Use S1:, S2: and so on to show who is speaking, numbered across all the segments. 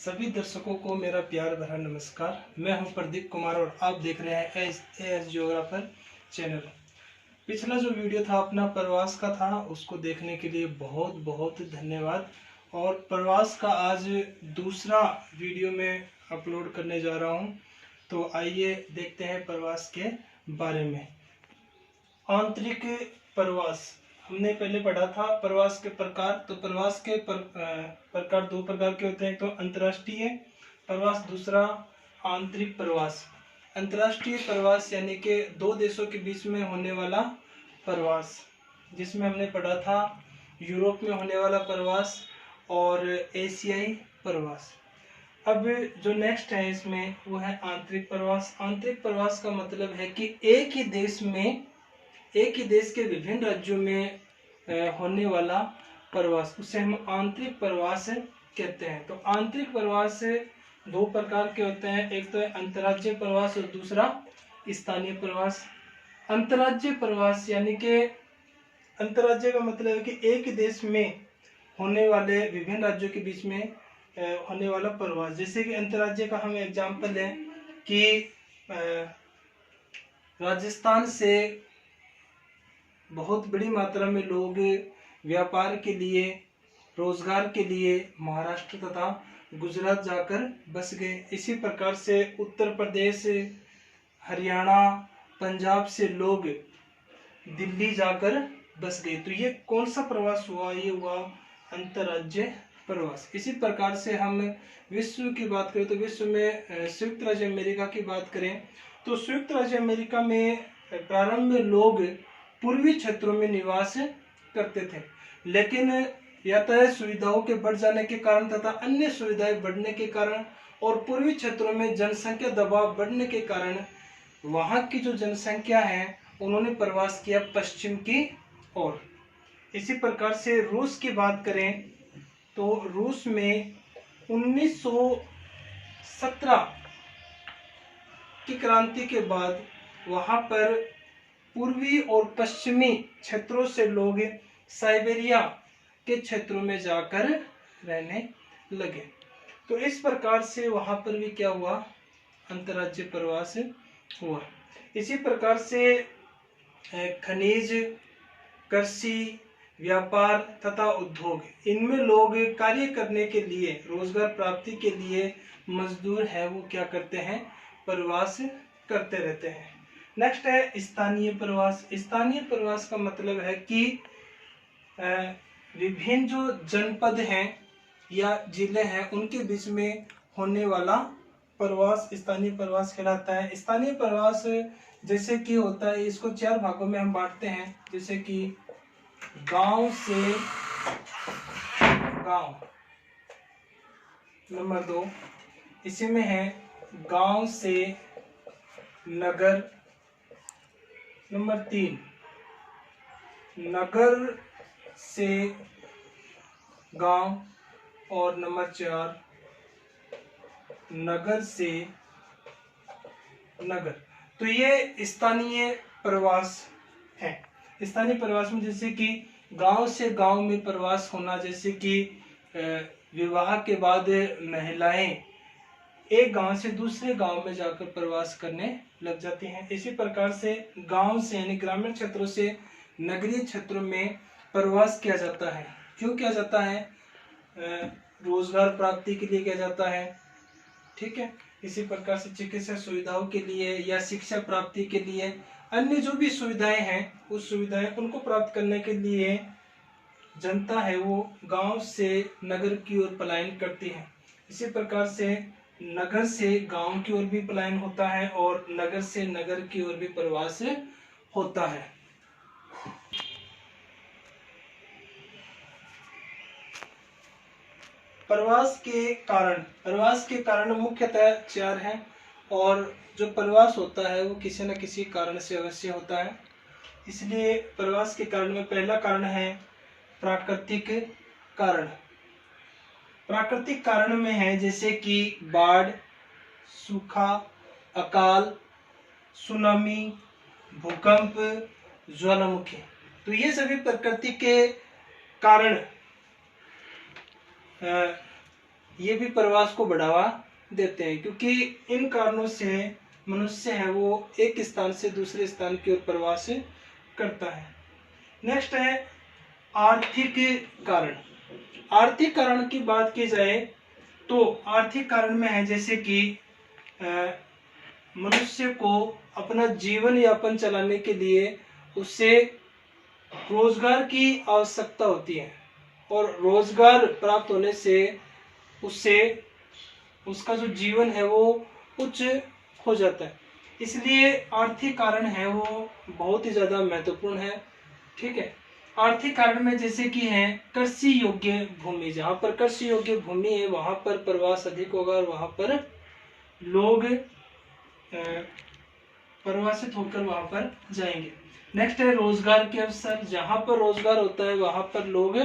S1: सभी दर्शकों को मेरा प्यार भरा नमस्कार। मैं हूं प्रदीप कुमार और आप देख रहे हैं एस जियोग्राफर चैनल। पिछला जो वीडियो था अपना प्रवास का था, उसको देखने के लिए बहुत बहुत धन्यवाद। और प्रवास का आज दूसरा वीडियो में अपलोड करने जा रहा हूं, तो आइए देखते हैं प्रवास के बारे में। आंतरिक प्रवास हमने पहले पढ़ा था। प्रवास के प्रकार, तो प्रवास के प्रकार दो प्रकार के होते हैं, तो अंतर्राष्ट्रीय प्रवास, दूसरा आंतरिक प्रवास। अंतर्राष्ट्रीय प्रवास यानी कि दो देशों के बीच में होने वाला प्रवास, जिसमें हमने पढ़ा था यूरोप में होने वाला प्रवास और एशियाई प्रवास। अब जो नेक्स्ट है इसमें वो है आंतरिक प्रवास। आंतरिक प्रवास का मतलब है कि एक ही देश के विभिन्न राज्यों में होने वाला प्रवास, उसे हम आंतरिक प्रवास कहते हैं। तो आंतरिक प्रवास दो प्रकार के होते हैं, एक तो है अंतर्राज्यीय प्रवास और दूसरा स्थानीय प्रवास। अंतर्राज्यीय प्रवास यानी कि अंतर्राज्य का मतलब है कि एक ही देश में होने वाले विभिन्न राज्यों के बीच में होने वाला प्रवास। जैसे कि अंतर्राज्य का हम एग्जाम्पल है कि राजस्थान से बहुत बड़ी मात्रा में लोग व्यापार के लिए, रोजगार के लिए महाराष्ट्र तथा गुजरात जाकर बस गए। इसी प्रकार से उत्तर प्रदेश, हरियाणा, पंजाब से लोग दिल्ली जाकर बस गए। तो ये कौन सा प्रवास हुआ? ये हुआ अंतर्राज्यीय प्रवास। इसी प्रकार से हम विश्व की बात करें तो विश्व में संयुक्त राज्य अमेरिका की बात करें तो संयुक्त राज्य अमेरिका में प्रारंभ में लोग पूर्वी क्षेत्रों में निवास करते थे, लेकिन यातायात सुविधाओं के बढ़ जाने के कारण तथा अन्य सुविधाएं बढ़ने के कारण और पूर्वी क्षेत्रों में जनसंख्या दबाव बढ़ने के कारण वहां की जो जनसंख्या है उन्होंने प्रवास किया पश्चिम की ओर। इसी प्रकार से रूस की बात करें तो रूस में 1917 की क्रांति के बाद वहां पर पूर्वी और पश्चिमी क्षेत्रों से लोग साइबेरिया के क्षेत्रों में जाकर रहने लगे। तो इस प्रकार से वहां पर भी क्या हुआ? अंतर्राज्यीय प्रवास हुआ। इसी प्रकार से खनिज, कृषि, व्यापार तथा उद्योग, इनमें लोग कार्य करने के लिए, रोजगार प्राप्ति के लिए मजदूर है वो क्या करते हैं? प्रवास करते रहते हैं। नेक्स्ट है स्थानीय प्रवास। स्थानीय प्रवास का मतलब है कि विभिन्न जो जनपद हैं या जिले हैं उनके बीच में होने वाला प्रवास स्थानीय प्रवास कहलाता है। स्थानीय प्रवास जैसे कि होता है, इसको चार भागों में हम बांटते हैं, जैसे कि गांव से गांव, नंबर 2 इसी में है गांव से नगर, नंबर 3 नगर से गांव और नंबर 4 नगर से नगर। तो ये स्थानीय प्रवास है। स्थानीय प्रवास में जैसे कि गांव से गांव में प्रवास होना, जैसे कि विवाह के बाद महिलाएं एक गांव से दूसरे गांव में जाकर प्रवास करने लग जाती हैं। इसी प्रकार से गांव से यानी ग्रामीण क्षेत्रों से नगरीय क्षेत्रों में प्रवास किया जाता है। क्यों किया जाता है? रोजगार प्राप्ति के लिए किया जाता है, ठीक है। इसी प्रकार से चिकित्सा सुविधाओं के लिए या शिक्षा प्राप्ति के लिए, अन्य जो भी सुविधाएं हैं उस सुविधाएं उनको प्राप्त करने के लिए जनता है वो गांव से नगर की ओर पलायन करती है। इसी प्रकार से नगर से गांव की ओर भी पलायन होता है और नगर से नगर की ओर भी प्रवास होता है। प्रवास के कारण मुख्यतः 4 हैं और जो प्रवास होता है वो किसी न किसी कारण से अवश्य होता है। इसलिए प्रवास के कारण में पहला कारण है प्राकृतिक कारण। प्राकृतिक कारण में है जैसे कि बाढ़, सूखा, अकाल, सुनामी, भूकंप, ज्वालामुखी। तो ये सभी प्रकृति के कारण ये भी प्रवास को बढ़ावा देते हैं, क्योंकि इन कारणों से मनुष्य है वो एक स्थान से दूसरे स्थान की ओर प्रवास करता है। नेक्स्ट है आर्थिक कारण। आर्थिक कारण की बात की जाए तो आर्थिक कारण में है जैसे कि मनुष्य को अपना जीवन यापन चलाने के लिए उसे रोजगार की आवश्यकता होती है, और रोजगार प्राप्त होने से उससे उसका जो जीवन है वो उच्च हो जाता है। इसलिए आर्थिक कारण है वो बहुत ही ज्यादा महत्वपूर्ण है। ठीक है, आर्थिक कारण में जैसे कि है कृषि योग्य भूमि। जहाँ पर कृषि योग्य भूमि है वहां पर प्रवास अधिक होगा और वहां पर लोग प्रवासित होकर वहां पर जाएंगे। नेक्स्ट है रोजगार के अवसर। जहां पर रोजगार होता है वहां पर लोग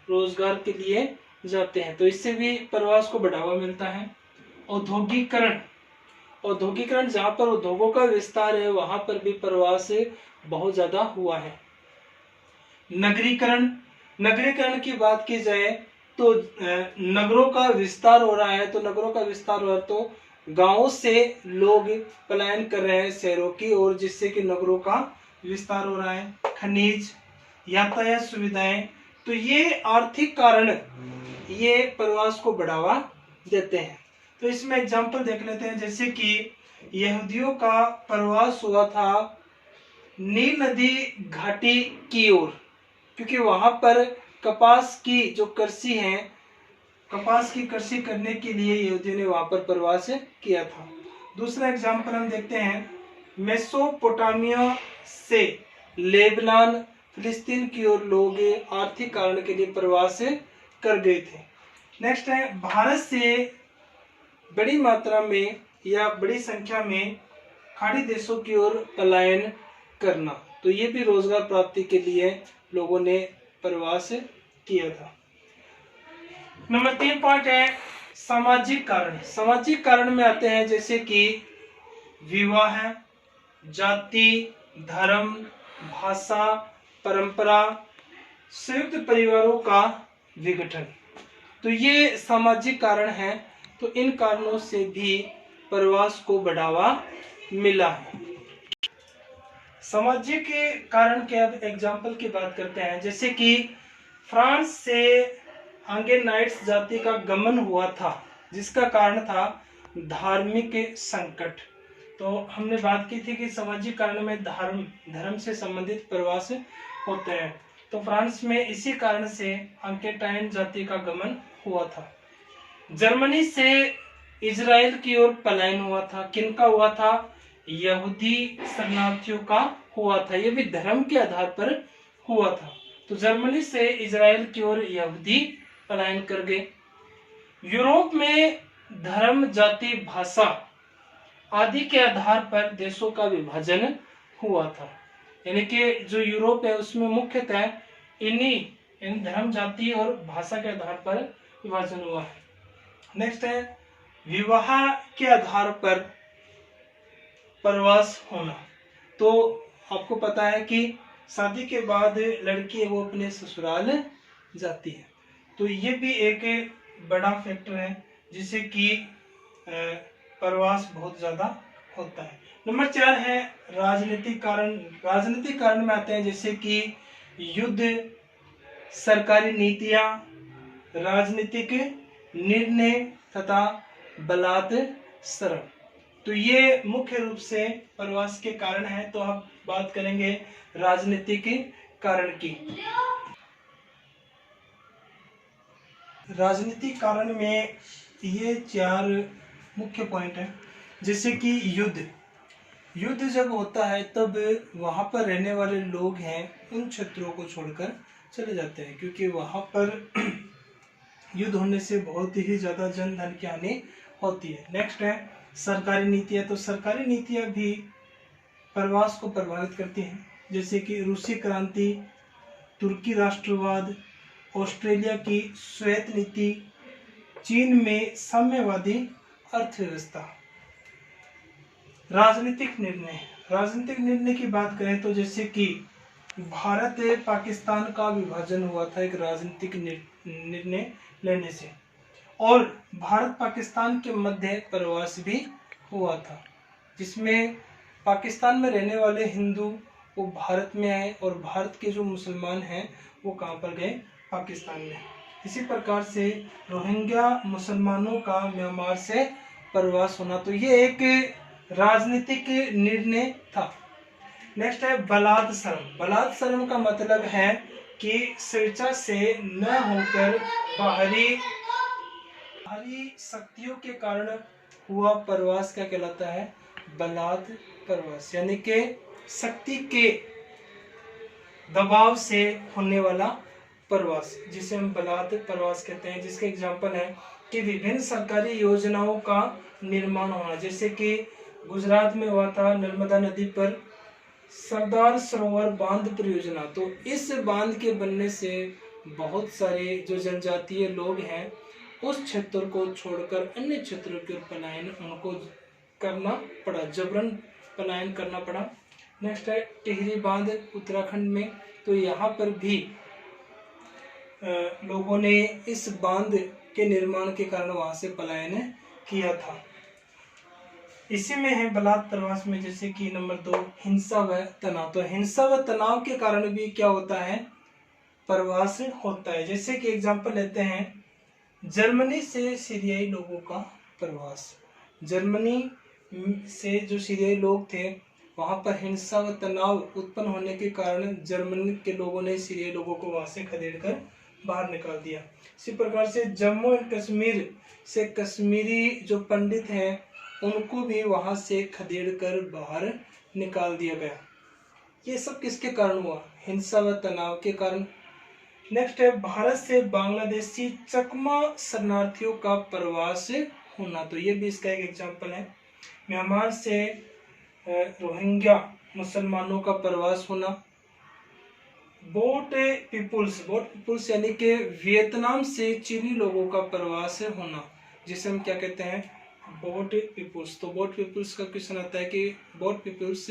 S1: रोजगार के लिए जाते हैं, तो इससे भी प्रवास को बढ़ावा मिलता है। औद्योगिकरण। औद्योगिकरण, जहां पर उद्योगों का विस्तार है वहां पर भी प्रवास बहुत ज्यादा हुआ है। नगरीकरण। नगरीकरण की बात की जाए तो नगरों का विस्तार हो रहा है, तो नगरों का विस्तार हो रहा है तो गांवों से लोग पलायन कर रहे हैं शहरों की ओर, जिससे कि नगरों का विस्तार हो रहा है। खनिज, यातायात सुविधाएं, तो ये आर्थिक कारण ये प्रवास को बढ़ावा देते हैं। तो इसमें एग्जांपल देख लेते हैं, जैसे कि यहूदियों का प्रवास हुआ था नील नदी घाटी की ओर, क्योंकि वहां पर कपास की जो कृषि है, कपास की कृषि करने के लिए यहूदियों ने वहां पर प्रवास किया था। दूसरा एग्जांपल हम देखते हैं, मेसोपोटामिया से लेबनान फिलिस्तीन की ओर लोग आर्थिक कारण के लिए प्रवास कर गए थे। नेक्स्ट है भारत से बड़ी मात्रा में या बड़ी संख्या में खाड़ी देशों की ओर पलायन करना, तो ये भी रोजगार प्राप्ति के लिए लोगों ने प्रवास किया था। नंबर 3 पॉइंट है सामाजिक कारण। सामाजिक कारण में आते हैं जैसे कि विवाह, जाति, धर्म, भाषा, परंपरा, संयुक्त परिवारों का विघटन, तो ये सामाजिक कारण है। तो इन कारणों से भी प्रवास को बढ़ावा मिला है। सामाजिक कारण के अब एग्जाम्पल की बात करते हैं, जैसे कि फ्रांस से आंगेनाइट्स जाति का गमन हुआ था, जिसका कारण था धार्मिक संकट। तो हमने बात की थी कि सामाजिक कारण में धर्म से संबंधित प्रवास होते हैं, तो फ्रांस में इसी कारण से आंगेनाइट जाति का गमन हुआ था। जर्मनी से इजराइल की ओर पलायन हुआ था। किनका हुआ था? यहूदी शरणार्थियों का हुआ था। यह भी धर्म के आधार पर हुआ था। तो जर्मनी से इजराइल की ओर यहूदी पलायन कर गए। यूरोप में धर्म, जाति, भाषा आदि के आधार पर देशों का विभाजन हुआ था। यानी कि जो यूरोप है उसमें मुख्यतः इन धर्म, जाति और भाषा के आधार पर विभाजन हुआ है। नेक्स्ट है विवाह के आधार पर प्रवास होना। तो आपको पता है कि शादी के बाद लड़की है वो अपने ससुराल जाती है, तो ये भी एक बड़ा फैक्टर है जिससे कि प्रवास बहुत ज्यादा होता है। नंबर 4 है राजनीतिक कारण। राजनीतिक कारण में आते हैं जैसे कि युद्ध, सरकारी नीतियां, राजनीतिक निर्णय तथा बलात्संग, तो ये मुख्य रूप से प्रवास के कारण है। तो आप बात करेंगे राजनीतिक कारण की। राजनीतिक कारण में ये 4 मुख्य पॉइंट है, जैसे कि युद्ध जब होता है तब वहां पर रहने वाले लोग हैं उन क्षेत्रों को छोड़कर चले जाते हैं, क्योंकि वहां पर युद्ध होने से बहुत ही ज्यादा जन धन की हानि होती है। नेक्स्ट है सरकारी नीतियां। तो सरकारी नीतियां भी प्रवास को प्रभावित करती हैं, जैसे कि रूसी क्रांति, तुर्की राष्ट्रवाद, ऑस्ट्रेलिया की श्वेत नीति, चीन में साम्यवादी अर्थव्यवस्था। राजनीतिक निर्णय की बात करें तो जैसे कि भारत पाकिस्तान का विभाजन हुआ था एक राजनीतिक निर्णय लेने से, और भारत पाकिस्तान के मध्य प्रवास भी हुआ था, जिसमें पाकिस्तान में रहने वाले हिंदू वो भारत में आए और भारत के जो मुसलमान हैं वो कहाँ पर गए, पाकिस्तान में। इसी प्रकार से रोहिंग्या मुसलमानों का म्यांमार से प्रवास होना, तो ये एक राजनीतिक निर्णय था। नेक्स्ट है बलात् शर्म। बलात् शर्म का मतलब है कि स्वेच्छा से न होकर बाहरी शक्तियों के कारण हुआ प्रवास क्या कहलाता है, बलात् प्रवास, यानी कि शक्ति के दबाव से होने वाला प्रवास, जिसे हम बलात् प्रवास कहते हैं। जिसके एग्जाम्पल है कि विभिन्न सरकारी योजनाओं का निर्माण होना, जैसे कि गुजरात में हुआ था नर्मदा नदी पर सरदार सरोवर बांध परियोजना। तो इस बांध के बनने से बहुत सारे जो जनजातीय लोग हैं उस क्षेत्र को छोड़कर अन्य क्षेत्रों के पलायन उनको करना पड़ा, जबरन पलायन करना पड़ा। नेक्स्ट है टिहरी बांध उत्तराखंड में। तो यहाँ पर भी लोगों ने इस बांध के निर्माण के कारण वहां से पलायन किया था। इसी में है बलात् प्रवास में, जैसे कि नंबर 2 हिंसा व तनाव। तो हिंसा व तनाव के कारण भी क्या होता है, प्रवास होता है। जैसे कि एग्जांपल लेते हैं जर्मनी से सीरियाई लोगों का प्रवास। जर्मनी से जो सीरियाई लोग थे वहां पर हिंसा व तनाव उत्पन्न होने के कारण जर्मनी के लोगों ने सीरियाई लोगों को वहां से खदेड़ कर बाहर निकाल दिया। इसी प्रकार से जम्मू एंड कश्मीर से कश्मीरी जो पंडित हैं उनको भी वहां से खदेड़ कर बाहर निकाल दिया गया। ये सब किसके कारण हुआ, हिंसा व तनाव के कारण। नेक्स्ट है भारत से बांग्लादेशी चकमा शरणार्थियों का प्रवास होना। तो ये भी इसका एक एग्जाम्पल है। म्यांमार से रोहिंग्या मुसलमानों का प्रवास होना। बोट पीपुल्स यानी कि वियतनाम से चीनी लोगों का प्रवास होना, जिसे हम क्या कहते हैं, बोट पीपुल्स। तो बोट पीपुल्स का क्वेश्चन आता है कि बोट पीपुल्स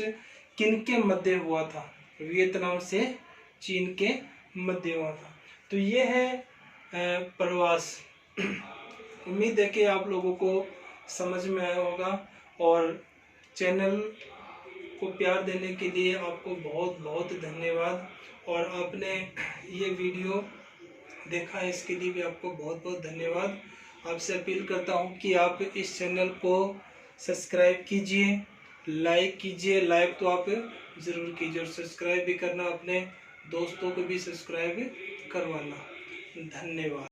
S1: किन के मध्य हुआ था, वियतनाम से चीन के मध्य हुआ था। तो ये है प्रवास। उम्मीद है कि आप लोगों को समझ में आया होगा, और चैनल को प्यार देने के लिए आपको बहुत बहुत धन्यवाद। और आपने ये वीडियो देखा है इसके लिए भी आपको बहुत बहुत धन्यवाद। आपसे अपील करता हूँ कि आप इस चैनल को सब्सक्राइब कीजिए, लाइक कीजिए। लाइक तो आप ज़रूर कीजिए और सब्सक्राइब भी करना, अपने दोस्तों को भी सब्सक्राइब करवाना। धन्यवाद।